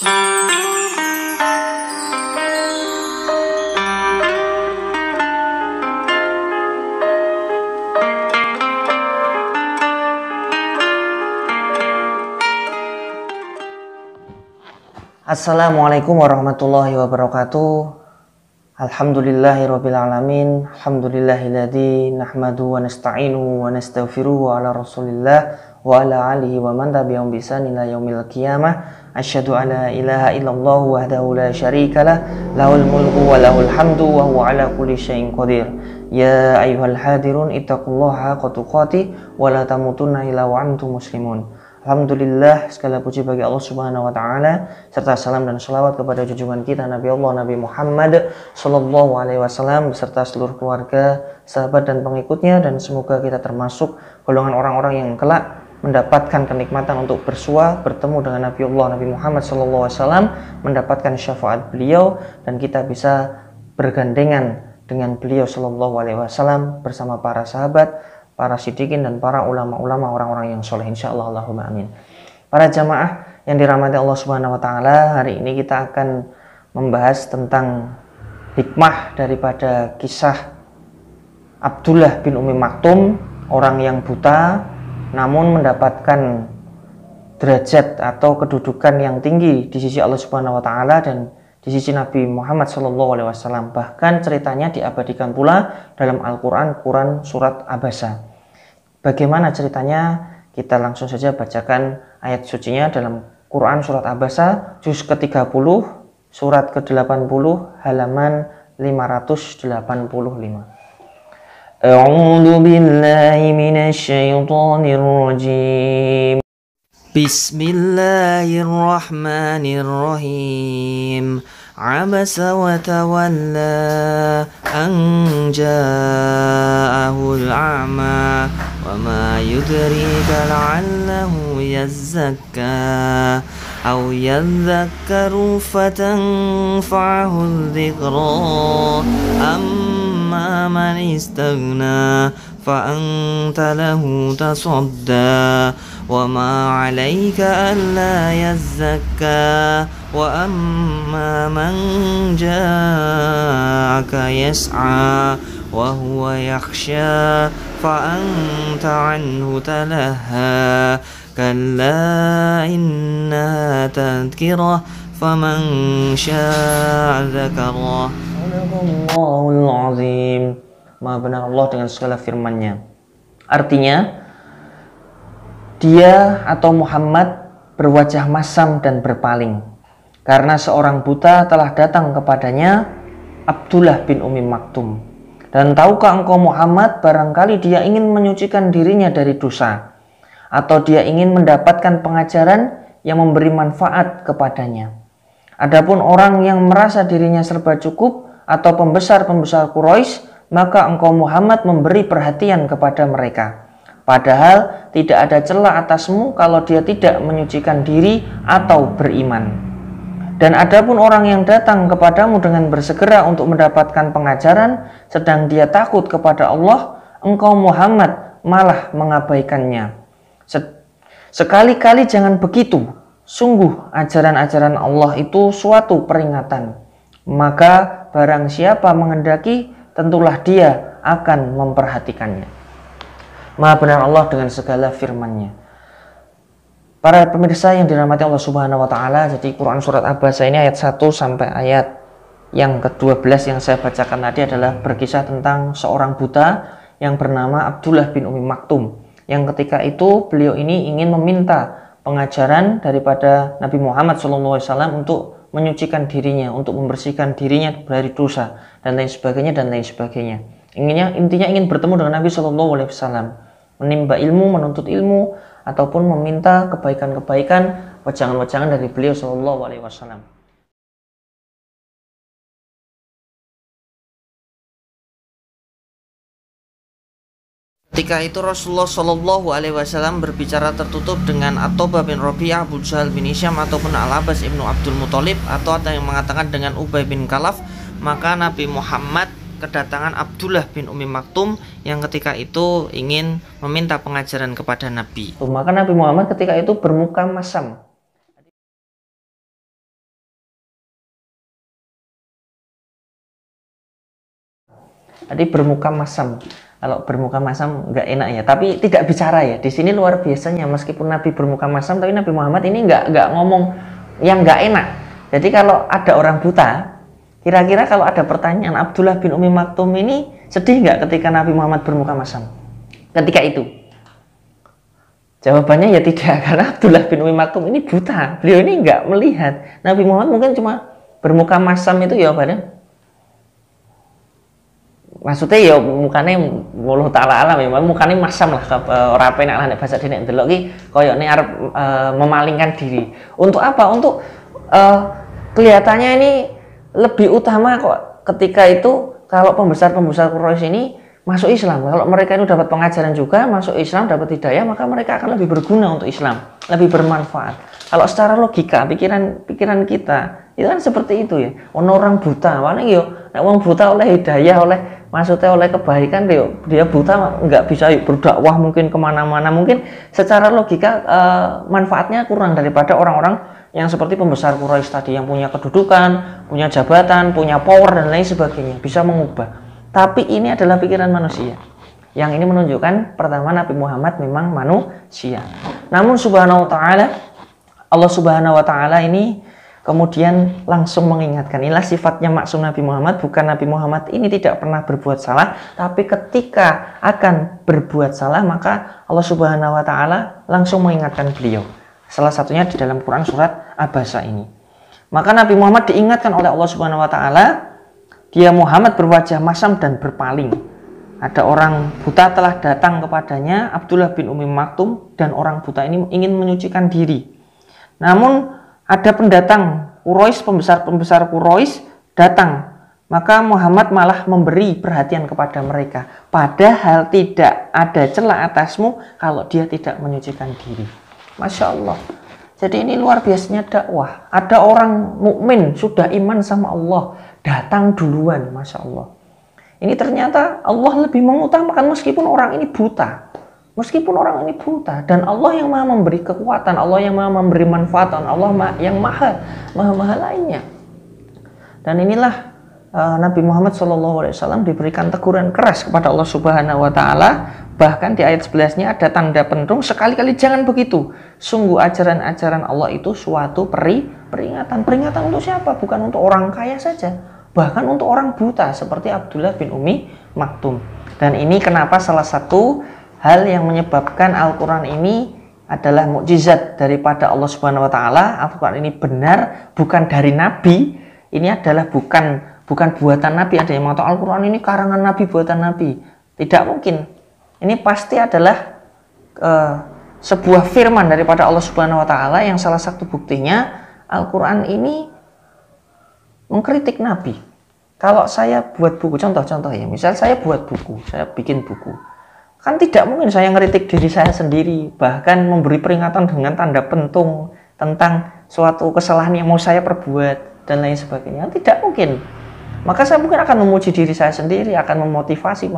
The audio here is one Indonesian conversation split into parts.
Assalamualaikum warahmatullahi wabarakatuh. Alhamdulillahirabbil alamin. Alhamdulillahilladzi nahmaduhu wa nasta'inuhu wa nastaghfiruhu wa ala Rasulillah wa ala alihi wa man tabi'ahum bi ihsan ila yaumil qiyamah. Asyhadu an la ilaha illallah wahdahu la syarikalah, lahul mulku wa lahul hamdu wa huwa ala kulli syai'in qadir. Ya ayyuhal hadirun ittaqullaha haqqa tuqatih wa la tamutunna illa wa antum muslimun. Alhamdulillah, segala puji bagi Allah Subhanahu wa taala, serta salam dan selawat kepada junjungan kita Nabi Allah Nabi Muhammad sallallahu alaihi wasallam beserta seluruh keluarga, sahabat dan pengikutnya, dan semoga kita termasuk golongan orang-orang yang kelak mendapatkan kenikmatan untuk bersua bertemu dengan Nabi Allah Nabi Muhammad sallallahu alaihi wasallam, mendapatkan syafaat beliau, dan kita bisa bergandengan dengan beliau sallallahu alaihi wasallam bersama para sahabat, para siddiqin, dan para ulama-ulama orang-orang yang soleh, insyaallah. Allahumma amin. Para jamaah yang dirahmati Allah Subhanahu wa taala, hari ini kita akan membahas tentang hikmah daripada kisah Abdullah bin Ummi Maktum, orang yang buta namun mendapatkan derajat atau kedudukan yang tinggi di sisi Allah Subhanahu wa taala dan di sisi Nabi Muhammad SAW. Bahkan ceritanya diabadikan pula dalam Al-Quran, Quran surat Abasa. Bagaimana ceritanya? Kita langsung saja bacakan ayat sucinya dalam Quran surat Abasa, juz ke-30, surat ke-80, halaman 585. A'udzu billahi minasy syaithanir rajim. Bismillahirrahmanirrahim. Abasa wa tawalla an ja'ahul a'ma wa ma yudrika la'allahu yazzakka aw yadhakkaru fatanfa'ahul dhikra amma man istaghna فأنت له تصدى وما عليك ألا يزكى وأما من جاءك يسعى وهو يخشى فأنت عنه تلهى كلا إنها تذكرة فمن شاء ذكره. Allahul Azim. Maha benar Allah dengan segala firman-Nya. Artinya, dia atau Muhammad berwajah masam dan berpaling karena seorang buta telah datang kepadanya, Abdullah bin Ummi Maktum. Dan tahukah engkau Muhammad, barangkali dia ingin menyucikan dirinya dari dosa, atau dia ingin mendapatkan pengajaran yang memberi manfaat kepadanya. Adapun orang yang merasa dirinya serba cukup atau pembesar-pembesar Quraisy, maka engkau Muhammad memberi perhatian kepada mereka. Padahal tidak ada celah atasmu kalau dia tidak menyucikan diri atau beriman. Dan adapun orang yang datang kepadamu dengan bersegera untuk mendapatkan pengajaran, sedang dia takut kepada Allah, engkau Muhammad malah mengabaikannya. Sekali-kali jangan begitu. Sungguh ajaran-ajaran Allah itu suatu peringatan. Maka barang siapa menghendaki, tentulah dia akan memperhatikannya. Maha benar Allah dengan segala firman-Nya. Para pemirsa yang dirahmati Allah Subhanahu wa taala, jadi Quran surat Abasa ini ayat 1 sampai ayat yang ke-12 yang saya bacakan tadi adalah berkisah tentang seorang buta yang bernama Abdullah bin Ummi Maktum, yang ketika itu beliau ini ingin meminta pengajaran daripada Nabi Muhammad SAW untuk menyucikan dirinya, untuk membersihkan dirinya dari dosa dan lain sebagainya dan lain sebagainya. Intinya ingin bertemu dengan Nabi Shallallahu Alaihi Wasallam, menimba ilmu, menuntut ilmu, ataupun meminta kebaikan-kebaikan, wejangan-wejangan dari beliau Shallallahu Alaihi Wasallam. Ketika itu Rasulullah Shallallahu Alaihi Wasallam berbicara tertutup dengan At-Tobah bin Rabi'ah, Abu Jahal bin Hisham, ataupun Al-Abbas ibnu Abdul Muthalib, atau ada yang mengatakan dengan Ubay bin Khalaf. Maka Nabi Muhammad kedatangan Abdullah bin Ummi Maktum yang ketika itu ingin meminta pengajaran kepada Nabi. Maka Nabi Muhammad ketika itu bermuka masam. Tadi bermuka masam. Kalau bermuka masam nggak enak ya, tapi tidak bicara ya. Di sini luar biasanya, meskipun Nabi bermuka masam, tapi Nabi Muhammad ini nggak ngomong yang nggak enak. Jadi kalau ada orang buta, kira-kira kalau ada pertanyaan, Abdullah bin Umi Maktum ini sedih nggak ketika Nabi Muhammad bermuka masam? Ketika itu, jawabannya ya tidak, karena Abdullah bin Umi Maktum ini buta. Beliau ini nggak melihat. Nabi Muhammad mungkin cuma bermuka masam itu ya pada, maksudnya ya mukanya wallahu taala alam ya, mukanya masam lah, ora penak lah nek bahasa dene ndelok iki koyone arep memalingkan diri. Untuk apa? Untuk kelihatannya ini lebih utama kok ketika itu kalau pembesar-pembesar Quraisy ini masuk Islam. Kalau mereka itu dapat pengajaran juga, masuk Islam, dapat hidayah, maka mereka akan lebih berguna untuk Islam, lebih bermanfaat. Kalau secara logika, pikiran kita, itu kan seperti itu ya. Orang buta, paling yo, orang buta oleh hidayah, maksudnya oleh kebaikan, dia buta nggak bisa berdakwah mungkin kemana-mana. Mungkin secara logika manfaatnya kurang daripada orang-orang yang seperti pembesar Quraisy tadi, yang punya kedudukan, punya jabatan, punya power dan lain sebagainya, bisa mengubah. Tapi ini adalah pikiran manusia. Yang ini menunjukkan pertama Nabi Muhammad memang manusia. Namun subhanahu wa ta'ala, Allah subhanahu wa ta'ala ini kemudian langsung mengingatkan. Inilah sifatnya maksum Nabi Muhammad. Bukan Nabi Muhammad ini tidak pernah berbuat salah, tapi ketika akan berbuat salah, maka Allah subhanahu wa ta'ala langsung mengingatkan beliau. Salah satunya di dalam Quran surat Abasa ini. Maka Nabi Muhammad diingatkan oleh Allah subhanahu wa ta'ala, dia Muhammad berwajah masam dan berpaling. Ada orang buta telah datang kepadanya, Abdullah bin Umi Maktum, dan orang buta ini ingin menyucikan diri. Namun ada pendatang Quraisy, pembesar Quraisy datang. Maka Muhammad malah memberi perhatian kepada mereka. Padahal tidak ada celah atasmu kalau dia tidak menyucikan diri. Masya Allah. Jadi ini luar biasanya dakwah. Ada orang mukmin sudah iman sama Allah, datang duluan, Masya Allah. Ini ternyata Allah lebih mengutamakan meskipun orang ini buta. Meskipun orang ini buta. Dan Allah yang maha memberi kekuatan, Allah yang maha memberi manfaat, Allah yang maha lainnya. Dan inilah Nabi Muhammad SAW diberikan teguran keras kepada Allah Subhanahu wa Ta'ala. Bahkan di ayat 11-nya ada tanda pentung, sekali-kali jangan begitu. Sungguh ajaran-ajaran Allah itu suatu peringatan. Peringatan untuk siapa? Bukan untuk orang kaya saja, bahkan untuk orang buta seperti Abdullah bin Umi Maktum. Dan ini kenapa salah satu hal yang menyebabkan Al-Quran ini adalah mukjizat daripada Allah Subhanahu wa Ta'ala. Al-Quran ini benar, bukan dari Nabi. Ini adalah bukan buatan Nabi. Ada yang mengatakan Al-Quran ini karangan Nabi, buatan Nabi. Tidak mungkin. Ini pasti adalah sebuah firman daripada Allah Subhanahu wa Ta'ala, yang salah satu buktinya Al-Quran ini mengkritik Nabi. Kalau saya buat buku, contoh ya, misal saya buat buku, saya bikin buku, kan tidak mungkin saya ngeritik diri saya sendiri, bahkan memberi peringatan dengan tanda pentung tentang suatu kesalahan yang mau saya perbuat dan lain sebagainya. Tidak mungkin. Maka saya mungkin akan memuji diri saya sendiri, akan memotivasi,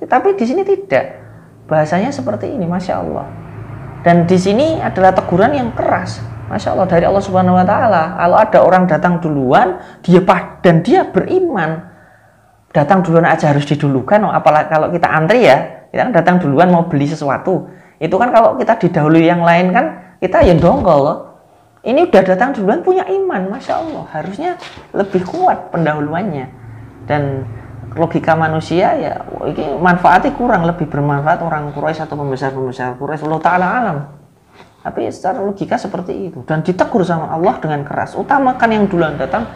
tapi di sini tidak. Bahasanya seperti ini, Masya Allah. Dan di sini adalah teguran yang keras, Masya Allah, dari Allah Subhanahu wa Ta'ala. Kalau ada orang datang duluan, dan dia beriman, datang duluan aja harus didulukan. Apalagi kalau kita antri ya, kita kan datang duluan mau beli sesuatu. Itu kan kalau kita didahului yang lain kan, kita ya dongkol loh. Ini udah datang duluan, punya iman, Masya Allah. Harusnya lebih kuat pendahuluannya. Dan logika manusia ya, ini manfaatnya kurang, lebih bermanfaat orang Quraisy atau pembesar-pembesar Quraisy, Allah Ta'ala alam. Tapi secara logika seperti itu. Dan ditegur sama Allah dengan keras. Utamakan yang duluan datang,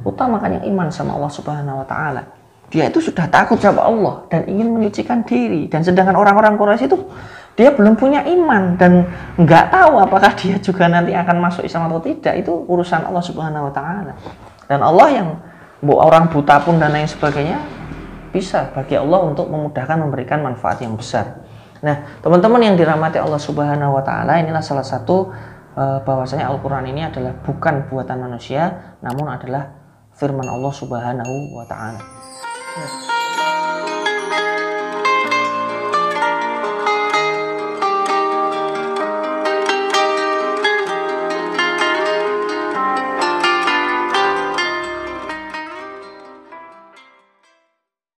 utamakan yang iman sama Allah Subhanahu wa Ta'ala. Dia itu sudah takut sama Allah dan ingin menyucikan diri. Dan sedangkan orang-orang Quraisy itu dia belum punya iman dan nggak tahu apakah dia juga nanti akan masuk Islam atau tidak. Itu urusan Allah Subhanahu wa Ta'ala. Dan Allah yang orang buta pun dan lain sebagainya bisa bagi Allah untuk memudahkan, memberikan manfaat yang besar. Nah, teman-teman yang dirahmati Allah Subhanahu wa Ta'ala, inilah salah satu bahwasanya Al-Quran ini adalah bukan buatan manusia, namun adalah firman Allah Subhanahu wa Ta'ala.